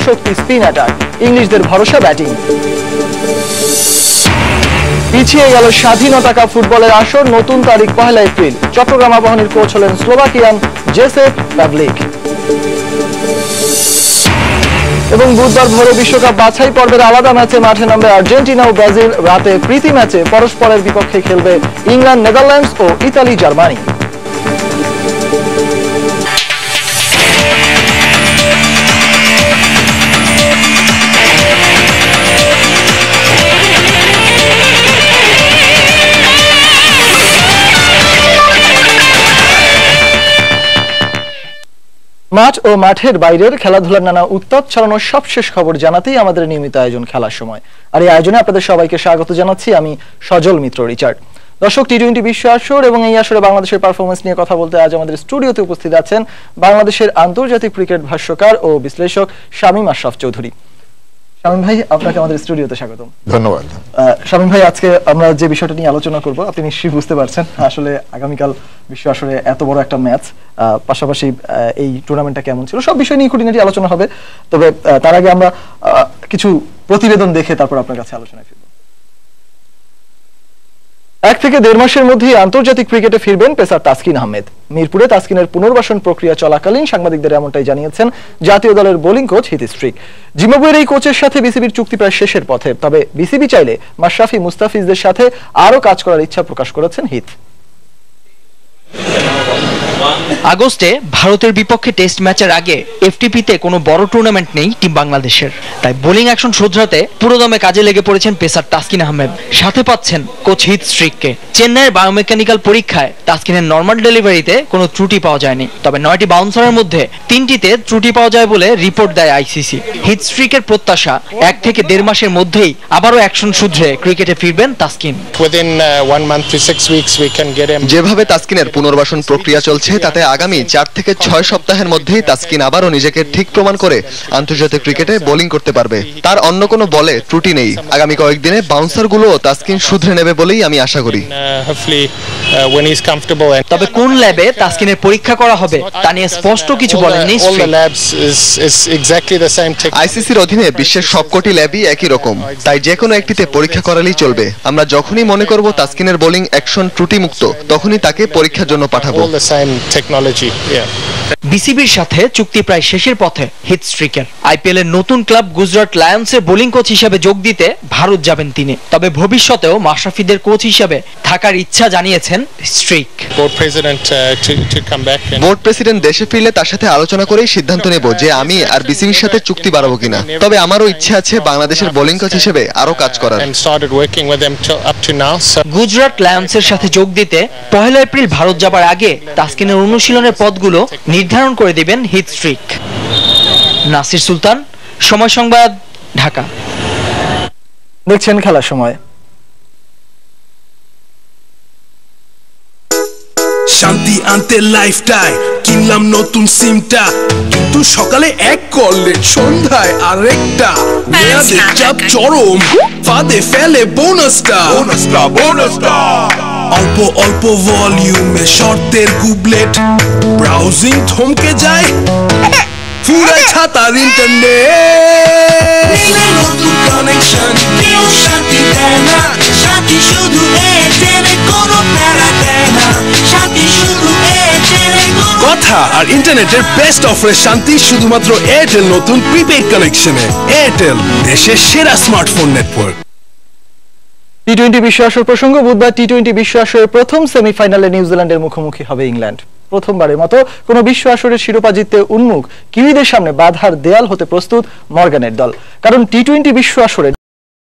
শক্তি spin attack, ইংলিশদের ভরসা batting. পিছিয়ে গেল স্বাধীনতা কাপ ফুটবলের আসর, নতুন তারিখ 1 এপ্রিল। চট্টগ্রাম আবাহনীর কোচ হলেন স্লোভাকিয়ান জেসেফ পাভলিক। এবং বুধবার ভোরে বিশ্বকাপ বাছাই পর্বের আলাদা ম্যাচে মাঠে নামবে আর্জেন্টিনা ও ব্রাজিল। রাতে প্রীতি ম্যাচে পরস্পরের বিপক্ষে খেলবে ইংল্যান্ড, নেদারল্যান্ডস ও ইতালি, জার্মানি। মাঠ ও মাঠের বাইরের খেলাধুলার নানা উত্তাপ ছড়ানোর সবশেষ খবর জানাতেই আমাদের নিয়মিত আয়োজন খেলার সময়। আর এই আয়োজনে আপনাদের সবাইকে স্বাগত জানাচ্ছি আমি সজল মিত্র রিচার্ড। দর্শক, টি-20 বিশ্ব আসর এবং এই আসরে বাংলাদেশের পারফরমেন্স নিয়ে কথা বলতে আজ আমাদের স্টুডিওতে উপস্থিত আছেন বাংলাদেশের আন্তর্জাতিক ক্রিকেট ভাষ্যকার ও বিশ্লেষক শামীম আশরাফ চৌধুরী। শামীম ভাই, আপনাকে আমাদের স্টুডিওতে স্বাগতম। ধন্যবাদ। শামীম ভাই, আজকে আমরা যে বিষয়টা নিয়ে আলোচনা করব আপনি নিশ্চয়ই বুঝতে পারছেন। আসলে আগামীকাল বিশ্ব আসরে এত বড় একটা ম্যাচ, পাশাপাশি এই টুর্নামেন্টটা কেমন ছিল, সব বিষয় নিয়ে খুঁটিনাটি আলোচনা হবে। তবে তার আগে আমরা কিছু প্রতিবেদন দেখে তারপর আপনার কাছে আলোচনায় ফিরব। 1 থেকে 1.5 মাসের মধ্যেই আন্তর্জাতিক ক্রিকেটে ফিরবেন পেসার তাসকিন আহমেদ। মিরপুরে তাসকিনের পুনর্বাসন প্রক্রিয়া চলাকালীন সাংবাদিকদের এমনটাই জানিয়েছেন জাতীয় দলের বোলিং কোচ হিথ স্ট্রিক। জিম্বাবুয়ের এই কোচের সাথে বিসিবির চুক্তি প্রায় শেষের পথে। তবে বিসিবি চাইলে মাশরাফি মুস্তাফিজদের সাথে আরও কাজ করার ইচ্ছা প্রকাশ করেছেন হিথ। আগস্টে ভারতের বিপক্ষে টেস্ট ম্যাচের আগে এফটিপিতে কোনো বড় টুর্নামেন্ট নেই টিম বাংলাদেশের, তাই বোলিং অ্যাকশন শোধরাতে পুরোদমে কাজে লেগে পড়েছেন পেসার তাসকিন আহমেদ। সাথে পাচ্ছেন কোচ হিথ স্ট্রিককে। চেন্নাইয়ের বায়োমেকানিক্যাল পরীক্ষায় তাসকিনের নর্মাল ডেলিভারিতে কোনো ত্রুটি পাওয়া যায়নি, তবে 9টি বাউন্সারের মধ্যে 3টিতে ত্রুটি পাওয়া যায় বলে রিপোর্ট দেয় আইসিসি। হিথ স্ট্রিকের প্রত্যাশা 1 থেকে 1.5 মাসের মধ্যেই আবারও অ্যাকশন শুধরে ক্রিকেটে ফিরবেন তাসকিন। যেভাবে তাসকিনের পুনর্বাসন প্রক্রিয়া চলছে তাতে আগামী 4 থেকে 6 সপ্তাহের মধ্যেই তাসকিন আবারও নিজেকে ঠিক প্রমাণ করে আন্তর্জাতিক ক্রিকেটে বোলিং করতে পারবে। তার অন্য কোনো বলে ত্রুটি নেই। আগামী কয়েকদিনে বাউন্সারগুলোও তাসকিন শুধরে নেবে বলেই আমি আশা করি। তবে কোন ল্যাবে তাসকিনের পরীক্ষা করা হবে তা নিয়ে স্পষ্ট কিছু বলেননি স্ট্রিক। আইসিসির অধীনে বিশ্বের সবকটি ল্যাবই একই রকম, তাই যে কোনো একটিতে পরীক্ষা করালেই চলবে। আমরা যখনই মনে করব তাসকিনের বোলিং অ্যাকশন ত্রুটিমুক্ত তখনই তাকে পরীক্ষার জন্য পাঠাবো। বিসিবির সাথে চুক্তি প্রায় শেষের পথে হিথ স্ট্রিকের। আইপিএল এর নতুন ক্লাব গুজরাট লায়ন্সের বোলিং কোচ হিসেবে যোগ দিতে ভারত যাবেন তিনি। তবে ভবিষ্যতেও মাশরাফিদের কোচ হিসেবে থাকার ইচ্ছা জানিয়েছেন স্ট্রিক। বোর্ড প্রেসিডেন্ট দেশে ফিরলে তার সাথে আলোচনা করেই সিদ্ধান্ত নেব যে আমি আর বিসিবির সাথে চুক্তি বাড়াবো কিনা। তবে আমারও ইচ্ছা আছে বাংলাদেশের বোলিং কোচ হিসেবে আরো কাজ করার। গুজরাট লায়ন্সের সাথে যোগ দিতে 1 এপ্রিল ভারত যাবার আগে তাসকিনের অনুশীলনের পথগুলো নির্ধারণ করে দিবেন হিথ স্ট্রিক। নাসির সুলতান, সময় সংবাদ, ঢাকা। দেখছেন খেলার সময়। শান্তি আনতে লাইফটাই কিনলাম নতুন সিমটা, কিন্তু সকালে এক করলে সন্ধ্যায় আরেকটা। মেয়াদের চাপ চরম, ফাঁদে ফেলে বোনাসটা। অল্প অল্প ভলিউমে শর্তের গুবলেট, ব্রাউজিং থমকে যায়, ফুরায় ছাতার ইন্টারনেট। নতুন কানেকশন কেউ শান্তি দেয় না, শান্তি শুধু এয়ারটেলে, কোনো প্যারা দেয় না, শান্তি শুধু এয়ারটেলে। কথা আর ইন্টারনেটের বেস্ট অফারের শান্তি শুধুমাত্র এয়ারটেল নতুন প্রিপেইড কানেকশনে। এয়ারটেল, দেশের সেরা স্মার্টফোন নেটওয়ার্ক। টি-20 বিশ্ব আসর প্রসঙ্গ। বুধবার টি-20 বিশ্ব আসরের প্রথম সেমিফাইনালে নিউজিল্যান্ডের মুখোমুখি হবে ইংল্যান্ড। প্রথমবারের মতো কোনো বিশ্ব আসরের শিরোপা জিততে উন্মুখ কিউইদের সামনে বাধার দেয়াল হতে প্রস্তুত মর্গানের দল। কারণ টি-20 বিশ্ব আসরে